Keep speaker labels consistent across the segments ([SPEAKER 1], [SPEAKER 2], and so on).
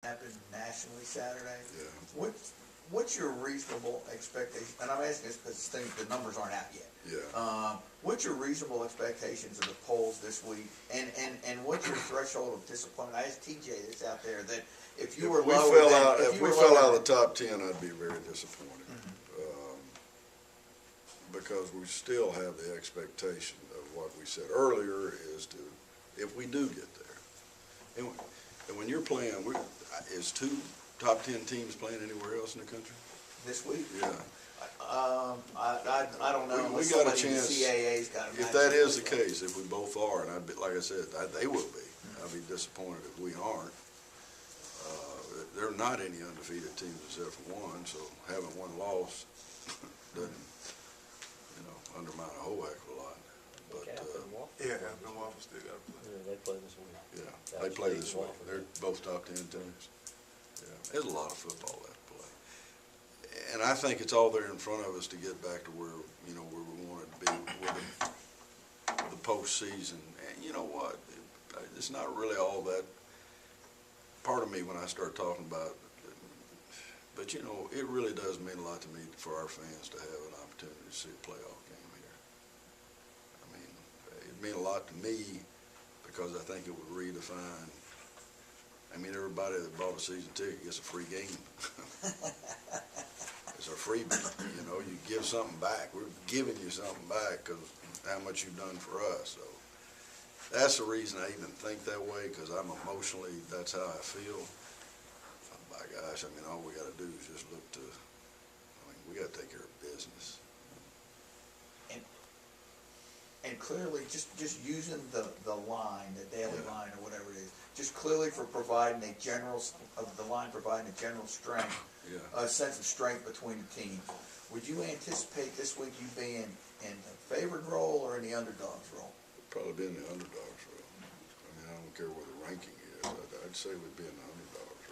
[SPEAKER 1] happen nationally Saturday.
[SPEAKER 2] Yeah.
[SPEAKER 1] What's your reasonable expectation? And I'm asking this because the numbers aren't out yet.
[SPEAKER 2] Yeah.
[SPEAKER 1] What's your reasonable expectations of the polls this week? And what's your threshold of disappointment? I asked TJ this out there that if you were lower than,
[SPEAKER 2] if we fell out of the top 10, I'd be very disappointed. Because we still have the expectation of what we said earlier is to, if we do get there. And when you're playing, is 2 top 10 teams playing anywhere else in the country?
[SPEAKER 1] This week?
[SPEAKER 2] Yeah.
[SPEAKER 1] I don't know.
[SPEAKER 2] We got a chance.
[SPEAKER 1] The CAA's got a
[SPEAKER 2] if that is the case, if we both are, and like I said, they will be. I'd be disappointed if we aren't. There are not any undefeated teams except for one, so having one loss doesn't, undermine a whole heck of a lot. But
[SPEAKER 3] yeah, Milwaukee still got to play.
[SPEAKER 4] Yeah, they play this week.
[SPEAKER 2] Yeah, they play this week. They're both top 10 teams. Yeah, there's a lot of football left to play, and I think it's all there in front of us to get back to where where we wanted to be with the postseason. And you know what? It's not really all that. Part of me when I start talking about, but it really does mean a lot to me for our fans to have an opportunity to see a playoff game here. I mean, it mean a lot to me because I think it would redefine. I mean, everybody that bought a season ticket gets a free game. It's a freebie. You give something back. We're giving you something back because how much you've done for us. So that's the reason I even think that way, because I'm emotionally, that's how I feel. My gosh, I mean, all we got to do is just look to, we got to take care of business.
[SPEAKER 1] And clearly, just using the line, the daily line or whatever it is, just clearly for providing a general, the line providing a general strength, a sense of strength between the teams. Would you anticipate this week you being in the favored role or in the underdog's role?
[SPEAKER 2] Probably be in the underdog's role. I mean, I don't care what the ranking is. I'd say we'd be in the underdog's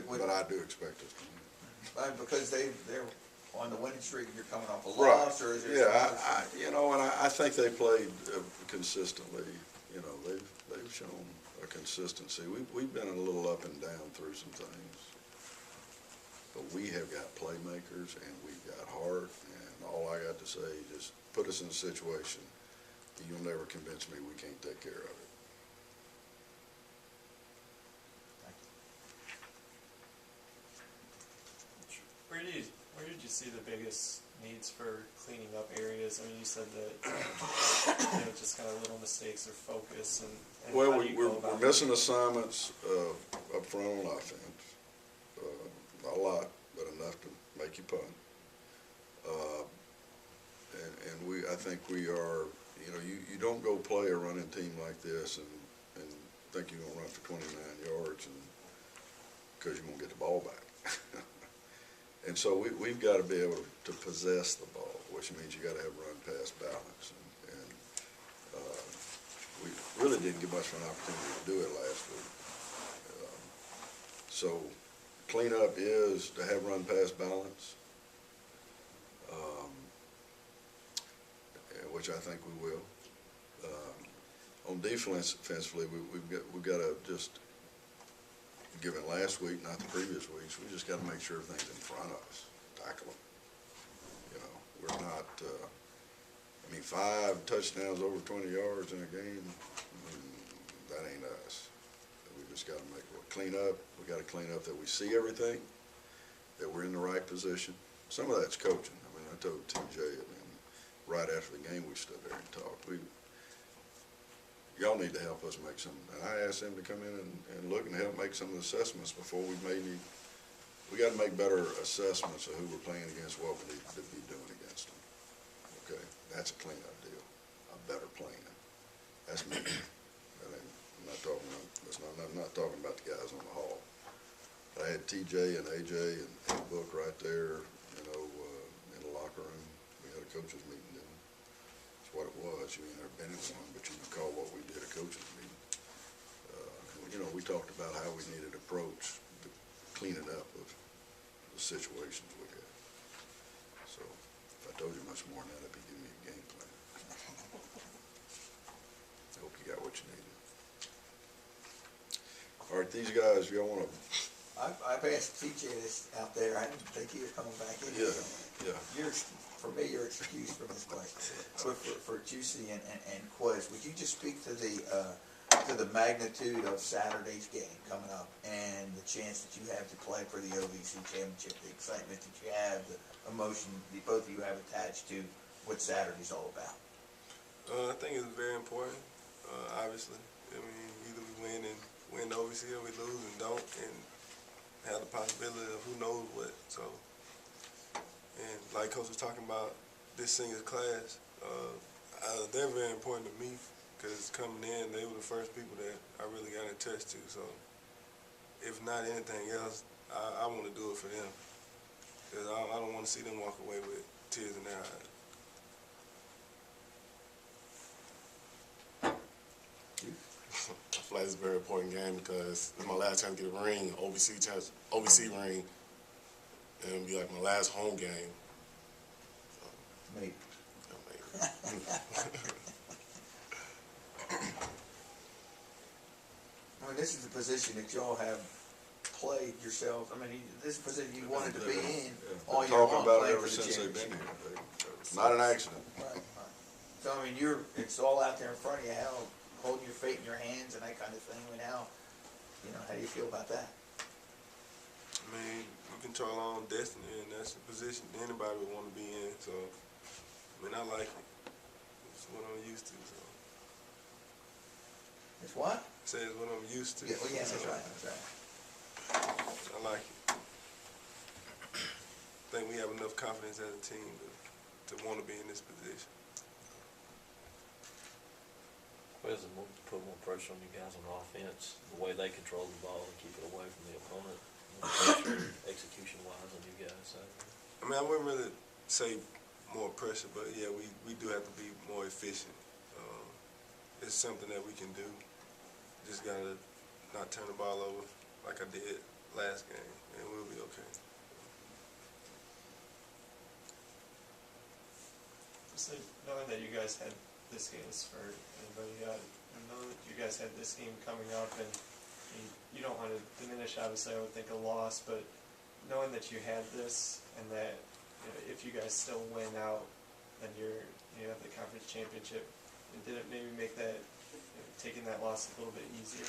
[SPEAKER 2] role. But I do expect us to win.
[SPEAKER 1] Because they're on the winning streak and you're coming off a
[SPEAKER 2] Right.
[SPEAKER 1] loss, or is there
[SPEAKER 2] I think they played consistently. They've shown a consistency. We've been a little up and down through some things, but we have got playmakers and we've got heart. And all I got to say is just put us in a situation that you'll never convince me we can't take care of it.
[SPEAKER 5] Where did you see the biggest needs for cleaning up areas? I mean, you said that just kind of little mistakes or focus. And
[SPEAKER 2] Well, we're missing assignments up front on offense. Not a lot, but enough to make you punt. And I think we are. You don't go play a running team like this and think you're gonna run for 29 yards because you're gonna get the ball back. And so we've got to be able to possess the ball, which means you got to have run-pass balance. And we really didn't get much of an opportunity to do it last week. So cleanup is to have run-pass balance, which I think we will. On defensively, we've got to just. Given last week, not the previous weeks, we just got to make sure everything's in front of us, tackle them. We're not. 5 touchdowns over 20 yards in a game. That ain't us. We just got to clean up. We got to clean up that we see everything, that we're in the right position. Some of that's coaching. I told TJ. Right after the game, we stood there and talked. Y'all need to help us make some, and I asked them to come in and look and help make some of the assessments before we got to make better assessments of who we're playing against, what we need to be doing against them. Okay, that's a cleanup deal, a better plan. That's me. I'm not talking about the guys on the hall. I had TJ and AJ and Book right there, in the locker room. We had a coaches meeting. What it was, you ain't never been in one, but you can call what we did a coaches meeting. We talked about how we needed to approach the cleaning up of the situations we had. So if I told you much more than that, I'd be giving you a game plan. I hope you got what you needed. right, these guys, y'all wanna,
[SPEAKER 1] I've asked TJ this out there, I didn't think he was coming back in.
[SPEAKER 2] yeah.
[SPEAKER 1] For me, you're excused from this question. But for Juicy and Quiz, would you just speak to the magnitude of Saturday's game coming up and the chance that you have to play for the OVC championship, the excitement that you have, the emotion that both of you have attached to what Saturday's all about?
[SPEAKER 3] I think it's very important, obviously. I mean, either we win the OVC or we lose and don't, and have the possibility of who knows what. So, and like Coach was talking about, this seniors class, they're very important to me because coming in, they were the first people that I really got in touch to. So, if not anything else, I want to do it for them because I don't want to see them walk away with tears in their eyes.
[SPEAKER 4] I feel like it's a very important game because it's my last chance to get a ring, OVC ring, and it'll be like my last home game.
[SPEAKER 1] Maybe.
[SPEAKER 4] Yeah, maybe.
[SPEAKER 1] I mean, this is the position that y'all have played yourselves. I mean, this is the position you wanted to be in all year long.
[SPEAKER 2] Talking about it
[SPEAKER 1] playing
[SPEAKER 2] ever
[SPEAKER 1] for the
[SPEAKER 2] since they've been
[SPEAKER 1] championship.
[SPEAKER 2] here. It's not an accident.
[SPEAKER 1] Right. So, I mean, it's all out there in front of you, how holding your fate in your hands and that kind of thing. I mean, how do you feel about that?
[SPEAKER 3] I mean, we control our own destiny, and that's a position anybody would want to be in. So, I mean, I like it. It's what I'm used to. So,
[SPEAKER 1] It's what?
[SPEAKER 3] I say it's what I'm used to.
[SPEAKER 1] Yeah, well, yeah, that's right. That's right.
[SPEAKER 3] I like it. I think we have enough confidence as a team to want to be in this position.
[SPEAKER 6] Well, does it put more pressure on you guys on offense, the way they control the ball and keep it away from the opponent, execution-wise on you guys?
[SPEAKER 3] I mean, I wouldn't really say more pressure, but yeah, we do have to be more efficient. It's something that we can do. Just gotta not turn the ball over like I did last game, and we'll be okay.
[SPEAKER 5] So knowing that you guys had this game for anybody, knowing that you guys had this game coming up, and you don't want to diminish, obviously, I would think a loss, but knowing that you had this and that if you guys still win out, then you have the conference championship, did it maybe make that taking that loss a little bit easier?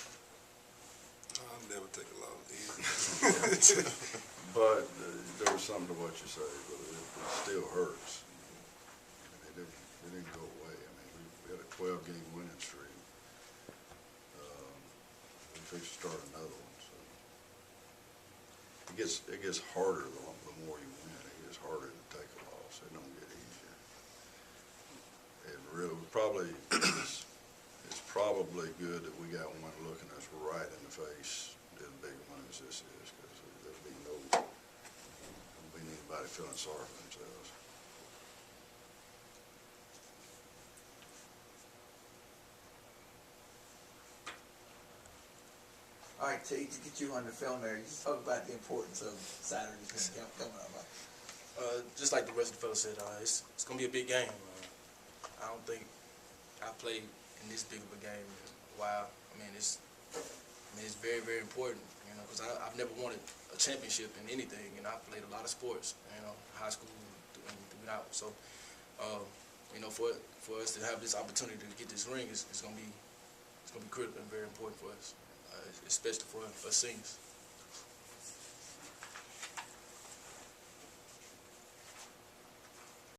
[SPEAKER 3] I'll never take a loss easy.
[SPEAKER 2] But there was something to what you say, but it still hurts. It didn't go away. I mean, we had a 12-game winning streak. We fixed to start another one. So it gets harder the more you win. It gets harder to take a loss. It don't get easier. It really it's probably good that we got one looking us right in the face as big a one as this is, because there'll be anybody feeling sorry for themselves.
[SPEAKER 1] All right, T, to get you on the film there, you just talk about the importance of Saturday's game coming up.
[SPEAKER 7] Just like the rest of the fellas said, it's going to be a big game. I don't think I played in this big of a game in a while. I mean, it's very, very important, because I've never wanted a championship in anything, and I've played a lot of sports, high school and throughout. So, for us to have this opportunity to get this ring, it's going to be critical and very important for us, especially for us seniors.